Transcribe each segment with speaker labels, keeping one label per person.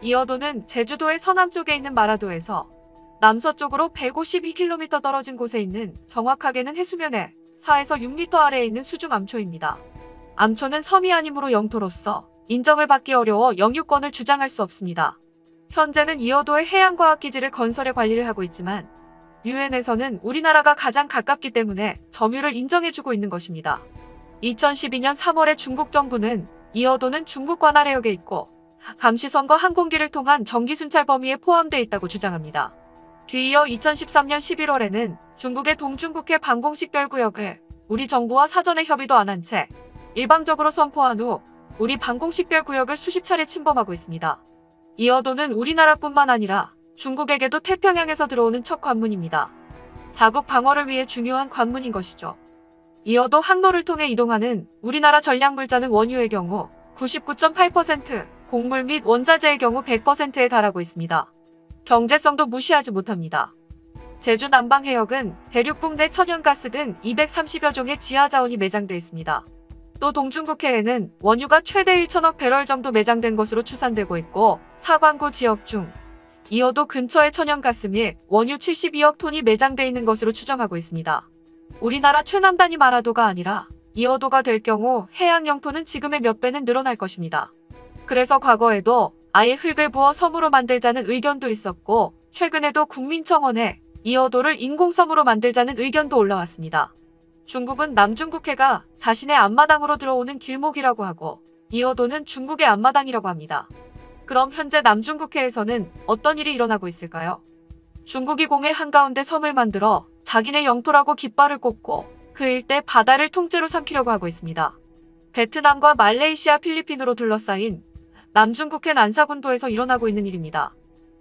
Speaker 1: 이어도는 제주도의 서남쪽에 있는 마라도에서 남서쪽으로 152km 떨어진 곳에 있는, 정확하게는 해수면에 4에서 6m 아래에 있는 수중 암초입니다. 암초는 섬이 아니므로 영토로서 인정을 받기 어려워 영유권을 주장할 수 없습니다. 현재는 이어도의 해양과학기지를 건설해 관리를 하고 있지만 유엔에서는 우리나라가 가장 가깝기 때문에 점유를 인정해주고 있는 것입니다. 2012년 3월에 중국 정부는 이어도는 중국 관할 해역에 있고 감시선과 항공기를 통한 정기순찰 범위에 포함되어 있다고 주장합니다. 뒤이어 2013년 11월에는 중국의 동중국해 방공식별구역을 우리 정부와 사전에 협의도 안 한 채 일방적으로 선포한 후 우리 방공식별구역을 수십 차례 침범하고 있습니다. 이어도는 우리나라뿐만 아니라 중국에게도 태평양에서 들어오는 첫 관문입니다. 자국 방어를 위해 중요한 관문인 것이죠. 이어도 항로를 통해 이동하는 우리나라 전략물자는 원유의 경우 99.8%, 곡물 및 원자재의 경우 100%에 달하고 있습니다. 경제성도 무시하지 못합니다. 제주 남방해역은 대륙붕 내 천연가스 등 230여 종의 지하자원이 매장되어 있습니다. 또 동중국해에는 원유가 최대 1천억 배럴 정도 매장된 것으로 추산되고 있고 사관구 지역 중 이어도 근처에 천연가스 및 원유 72억 톤이 매장되어 있는 것으로 추정하고 있습니다. 우리나라 최남단이 마라도가 아니라 이어도가 될 경우 해양 영토는 지금의 몇 배는 늘어날 것입니다. 그래서 과거에도 아예 흙을 부어 섬으로 만들자는 의견도 있었고 최근에도 국민청원에 이어도를 인공섬으로 만들자는 의견도 올라왔습니다. 중국은 남중국해가 자신의 앞마당으로 들어오는 길목이라고 하고 이어도는 중국의 앞마당이라고 합니다. 그럼 현재 남중국해에서는 어떤 일이 일어나고 있을까요? 중국이 공해 한가운데 섬을 만들어 자기네 영토라고 깃발을 꽂고 그 일대 바다를 통째로 삼키려고 하고 있습니다. 베트남과 말레이시아, 필리핀으로 둘러싸인 남중국해 난사군도에서 일어나고 있는 일입니다.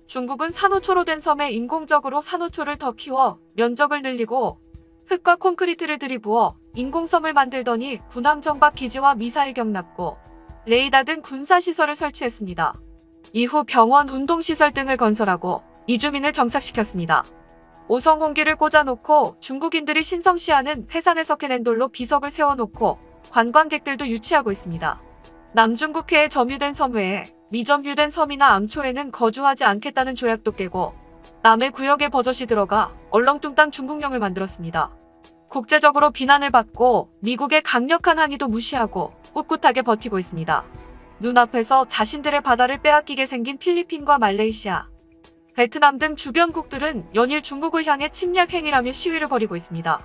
Speaker 1: 중국은 산호초로 된 섬에 인공적으로 산호초를 더 키워 면적을 늘리고 흙과 콘크리트를 들이부어 인공섬을 만들더니 군함 정박 기지와 미사일 경납고 레이더 등 군사시설을 설치했습니다. 이후 병원, 운동시설 등을 건설하고 이주민을 정착시켰습니다. 오성홍기를 꽂아놓고 중국인들이 신성시하는 해상에서 캐낸 돌로 비석을 세워놓고 관광객들도 유치하고 있습니다. 남중국해에 점유된 섬 외에 미점유된 섬이나 암초에는 거주하지 않겠다는 조약도 깨고 남의 구역에 버젓이 들어가 얼렁뚱땅 중국령을 만들었습니다. 국제적으로 비난을 받고 미국의 강력한 항의도 무시하고 꿋꿋하게 버티고 있습니다. 눈앞에서 자신들의 바다를 빼앗기게 생긴 필리핀과 말레이시아, 베트남 등 주변국들은 연일 중국을 향해 침략 행위라며 시위를 벌이고 있습니다.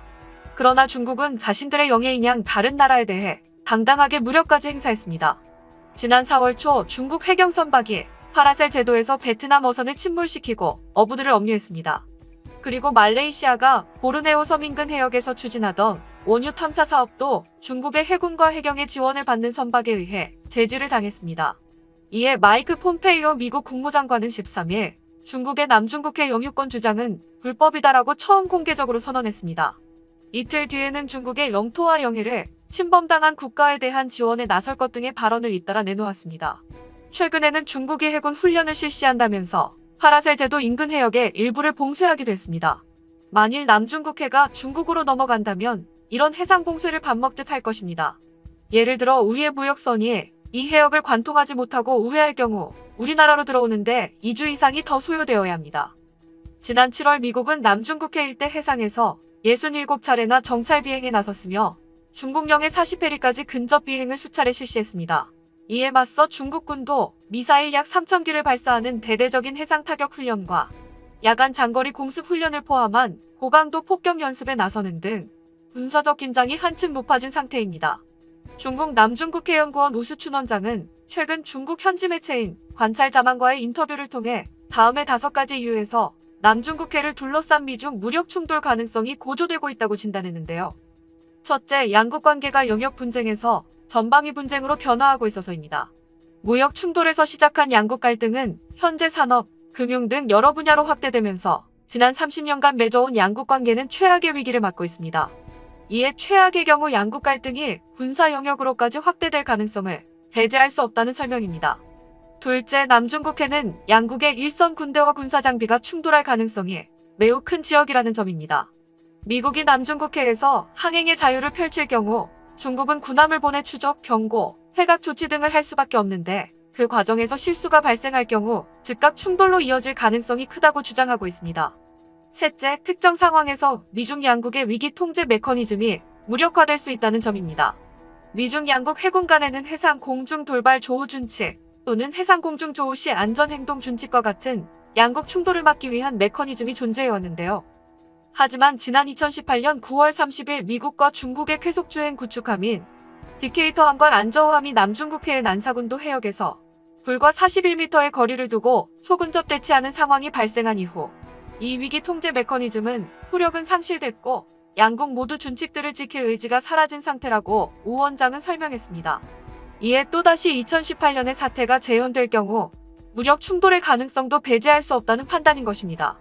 Speaker 1: 그러나 중국은 자신들의 영해인 양 다른 나라에 대해 당당하게 무력까지 행사했습니다. 지난 4월 초 중국 해경 선박이 파라셀 제도에서 베트남 어선을 침몰시키고 어부들을 억류했습니다. 그리고 말레이시아가 보르네오 섬 인근 해역에서 추진하던 원유 탐사 사업도 중국의 해군과 해경의 지원을 받는 선박에 의해 제지를 당했습니다. 이에 마이크 폼페이오 미국 국무장관은 13일 중국의 남중국해 영유권 주장은 불법이다라고 처음 공개적으로 선언했습니다. 이틀 뒤에는 중국의 영토와 영해를 침범당한 국가에 대한 지원에 나설 것 등의 발언을 잇따라 내놓았습니다. 최근에는 중국이 해군 훈련을 실시한다면서 파라셀 제도 인근 해역의 일부를 봉쇄하기도 했습니다. 만일 남중국해가 중국으로 넘어간다면 이런 해상 봉쇄를 밥 먹듯 할 것입니다. 예를 들어 우리의 무역선이 이 해역을 관통하지 못하고 우회할 경우 우리나라로 들어오는데 2주 이상이 더 소요되어야 합니다. 지난 7월 미국은 남중국해 일대 해상에서 67차례나 정찰 비행에 나섰으며 중국령의 40해리까지 근접 비행을 수차례 실시했습니다. 이에 맞서 중국군도 미사일 약 3,000기를 발사하는 대대적인 해상 타격 훈련과 야간 장거리 공습 훈련을 포함한 고강도 폭격 연습에 나서는 등 군사적 긴장이 한층 높아진 상태입니다. 중국 남중국해연구원 우수춘 원장은 최근 중국 현지 매체인 관찰자만과의 인터뷰를 통해 다음의 5가지 이유에서 남중국해를 둘러싼 미중 무력 충돌 가능성이 고조되고 있다고 진단했는데요. 첫째, 양국 관계가 영역 분쟁에서 전방위 분쟁으로 변화하고 있어서입니다. 무역 충돌에서 시작한 양국 갈등은 현재 산업, 금융 등 여러 분야로 확대되면서 지난 30년간 맺어온 양국 관계는 최악의 위기를 맞고 있습니다. 이에 최악의 경우 양국 갈등이 군사 영역으로까지 확대될 가능성을 배제할 수 없다는 설명입니다. 둘째, 남중국해는 양국의 일선 군대와 군사 장비가 충돌할 가능성이 매우 큰 지역이라는 점입니다. 미국이 남중국해에서 항행의 자유를 펼칠 경우 중국은 군함을 보내 추적, 경고, 회각 조치 등을 할 수밖에 없는데 그 과정에서 실수가 발생할 경우 즉각 충돌로 이어질 가능성이 크다고 주장하고 있습니다. 셋째, 특정 상황에서 미중 양국의 위기 통제 메커니즘이 무력화될 수 있다는 점입니다. 미중 양국 해군 간에는 해상 공중 돌발 조우 준칙 또는 해상 공중 조우 시 안전행동 준칙과 같은 양국 충돌을 막기 위한 메커니즘이 존재해왔는데요. 하지만 지난 2018년 9월 30일 미국과 중국의 쾌속주행 구축함인 디케이터함과 란저우함이 남중국해의 난사군도 해역에서 불과 41m의 거리를 두고 초근접 대치하는 상황이 발생한 이후 이 위기 통제 메커니즘은 효력은 상실됐고 양국 모두 준칙들을 지킬 의지가 사라진 상태라고 우 원장은 설명했습니다. 이에 또다시 2018년의 사태가 재현될 경우 무력 충돌의 가능성도 배제할 수 없다는 판단인 것입니다.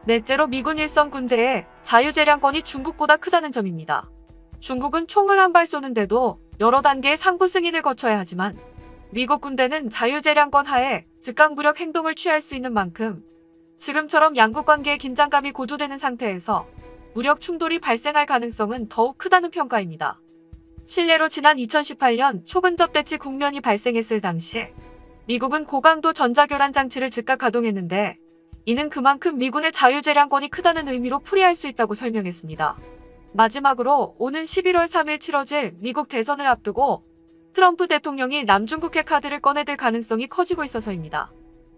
Speaker 1: 넷째로 미군 일선 군대의 자유재량권이 중국보다 크다는 점입니다. 중국은 총을 한 발 쏘는데도 여러 단계의 상부 승인을 거쳐야 하지만 미국 군대는 자유재량권 하에 즉각 무력 행동을 취할 수 있는 만큼 지금처럼 양국 관계의 긴장감이 고조되는 상태에서 무력 충돌이 발생할 가능성은 더욱 크다는 평가입니다. 실례로 지난 2018년 초근접 대치 국면이 발생했을 당시 미국은 고강도 전자교란 장치를 즉각 가동했는데 이는 그만큼 미군의 자유재량권이 크다는 의미로 풀이할 수 있다고 설명했습니다. 마지막으로 오는 11월 3일 치러질 미국 대선을 앞두고 트럼프 대통령이 남중국해 카드를 꺼내들 가능성이 커지고 있어서입니다.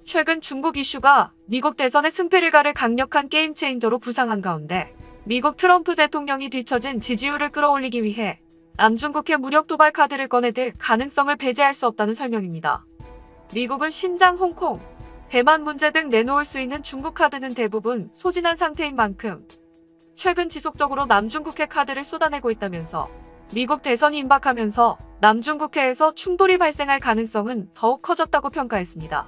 Speaker 1: 최근 중국 이슈가 미국 대선의 승패를 가를 강력한 게임 체인저로 부상한 가운데 미국 트럼프 대통령이 뒤처진 지지율을 끌어올리기 위해 남중국해 무력 도발 카드를 꺼내들 가능성을 배제할 수 없다는 설명입니다. 미국은 신장, 홍콩, 대만 문제 등 내놓을 수 있는 중국 카드는 대부분 소진한 상태인 만큼 최근 지속적으로 남중국해 카드를 쏟아내고 있다면서 미국 대선이 임박하면서 남중국해에서 충돌이 발생할 가능성은 더욱 커졌다고 평가했습니다.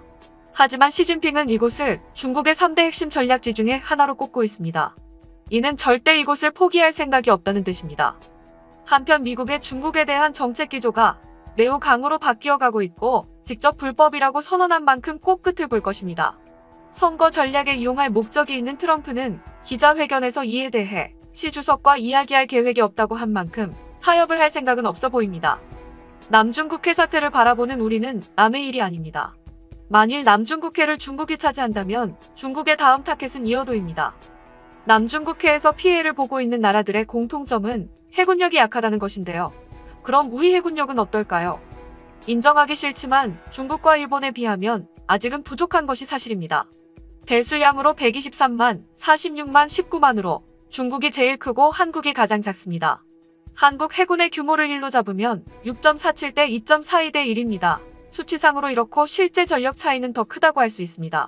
Speaker 1: 하지만 시진핑은 이곳을 중국의 3대 핵심 전략지 중에 하나로 꼽고 있습니다. 이는 절대 이곳을 포기할 생각이 없다는 뜻입니다. 한편 미국의 중국에 대한 정책 기조가 매우 강으로 바뀌어가고 있고 직접 불법이라고 선언한 만큼 꼭 끝을 볼 것입니다. 선거 전략에 이용할 목적이 있는 트럼프는 기자회견에서 이에 대해 시 주석과 이야기할 계획이 없다고 한 만큼 타협을 할 생각은 없어 보입니다. 남중국해 사태를 바라보는 우리는 남의 일이 아닙니다. 만일 남중국해를 중국이 차지한다면 중국의 다음 타겟은 이어도입니다. 남중국해에서 피해를 보고 있는 나라들의 공통점은 해군력이 약하다는 것인데요. 그럼 우리 해군력은 어떨까요? 인정하기 싫지만 중국과 일본에 비하면 아직은 부족한 것이 사실입니다. 배수량으로 123만, 46만, 19만으로 중국이 제일 크고 한국이 가장 작습니다. 한국 해군의 규모를 1로 잡으면 6.47 대 2.42 대 1입니다. 수치상으로 이렇고 실제 전력 차이는 더 크다고 할 수 있습니다.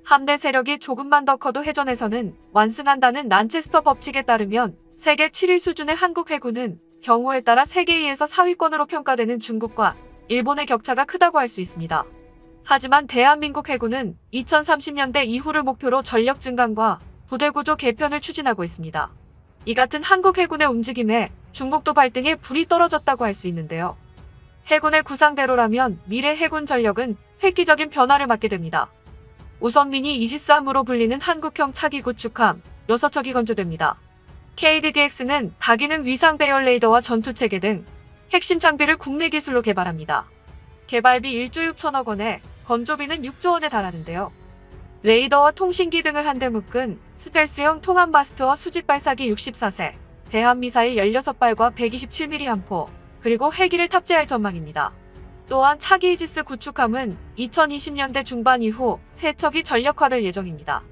Speaker 1: 함대 세력이 조금만 더 커도 해전에서는 완승한다는 난체스터 법칙에 따르면 세계 7위 수준의 한국 해군은 경우에 따라 세계 2에서 4위권으로 평가되는 중국과 일본의 격차가 크다고 할 수 있습니다. 하지만 대한민국 해군은 2030년대 이후를 목표로 전력 증강과 부대 구조 개편을 추진하고 있습니다. 이 같은 한국 해군의 움직임에 중국도 발등에 불이 떨어졌다고 할 수 있는데요. 해군의 구상대로라면 미래 해군 전력은 획기적인 변화를 맞게 됩니다. 우선 미니 이지스함으로 불리는 한국형 차기 구축함 6척이 건조됩니다. KDDX는 다기능 위상 배열 레이더와 전투체계 등 핵심 장비를 국내 기술로 개발합니다. 개발비 1조 6천억 원에 건조비는 6조 원에 달하는데요. 레이더와 통신기 등을 한데 묶은 스텔스형 통합 마스터와 수직 발사기 64세, 대한미사일 16발과 127mm 함포, 그리고 헬기를 탑재할 전망입니다. 또한 차기 이지스 구축함은 2020년대 중반 이후 3척이 전력화될 예정입니다.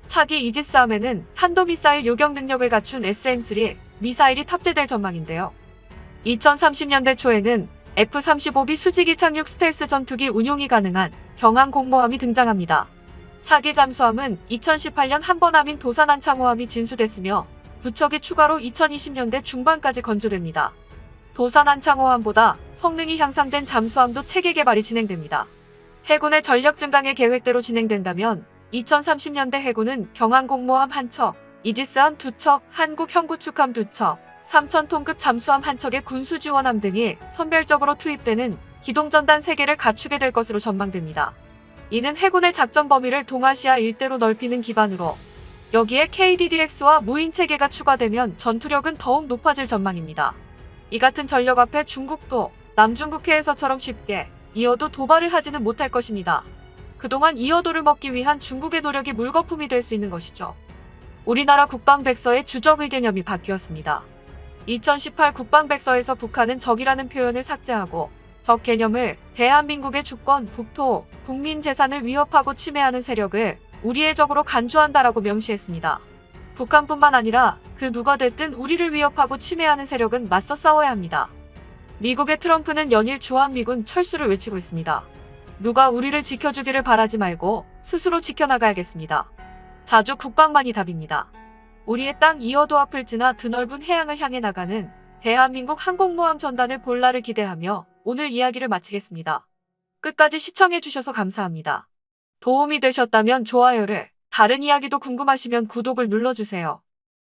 Speaker 1: 차기 이지스함에는 탄도미사일 요격 능력을 갖춘 SM-3 미사일이 탑재될 전망인데요. 2030년대 초에는 F-35B 수직 이착륙 스텔스 전투기 운용이 가능한 경항 공모함이 등장합니다. 차기 잠수함은 2018년 한번함인 도산안창호함이 진수됐으며 2척이 추가로 2020년대 중반까지 건조됩니다. 도산안창호함보다 성능이 향상된 잠수함도 체계 개발이 진행됩니다. 해군의 전력 증강의 계획대로 진행된다면 2030년대 해군은 경항 공모함 1척, 이지스함 2척, 한국 형구축함 2척, 3,000톤급 잠수함 1척의 군수지원함 등이 선별적으로 투입되는 기동전단 3개를 갖추게 될 것으로 전망됩니다. 이는 해군의 작전 범위를 동아시아 일대로 넓히는 기반으로 여기에 KDDX와 무인체계가 추가되면 전투력은 더욱 높아질 전망입니다. 이 같은 전력 앞에 중국도 남중국해에서처럼 쉽게 이어도 도발을 하지는 못할 것입니다. 그동안 이어도를 먹기 위한 중국의 노력이 물거품이 될 수 있는 것이죠. 우리나라 국방백서의 주적 의개념이 바뀌었습니다. 2018 국방백서에서 북한은 적이라는 표현을 삭제하고 적 개념을 대한민국의 주권, 국토, 국민 재산을 위협하고 침해하는 세력을 우리의 적으로 간주한다라고 명시했습니다. 북한뿐만 아니라 그 누가 됐든 우리를 위협하고 침해하는 세력은 맞서 싸워야 합니다. 미국의 트럼프는 연일 주한미군 철수를 외치고 있습니다. 누가 우리를 지켜주기를 바라지 말고 스스로 지켜나가야겠습니다. 자주 국방만이 답입니다. 우리의 땅 이어도 앞을 지나 드넓은 해양을 향해 나가는 대한민국 항공모함 전단을 볼 날을 기대하며 오늘 이야기를 마치겠습니다. 끝까지 시청해주셔서 감사합니다. 도움이 되셨다면 좋아요를, 다른 이야기도 궁금하시면 구독을 눌러주세요.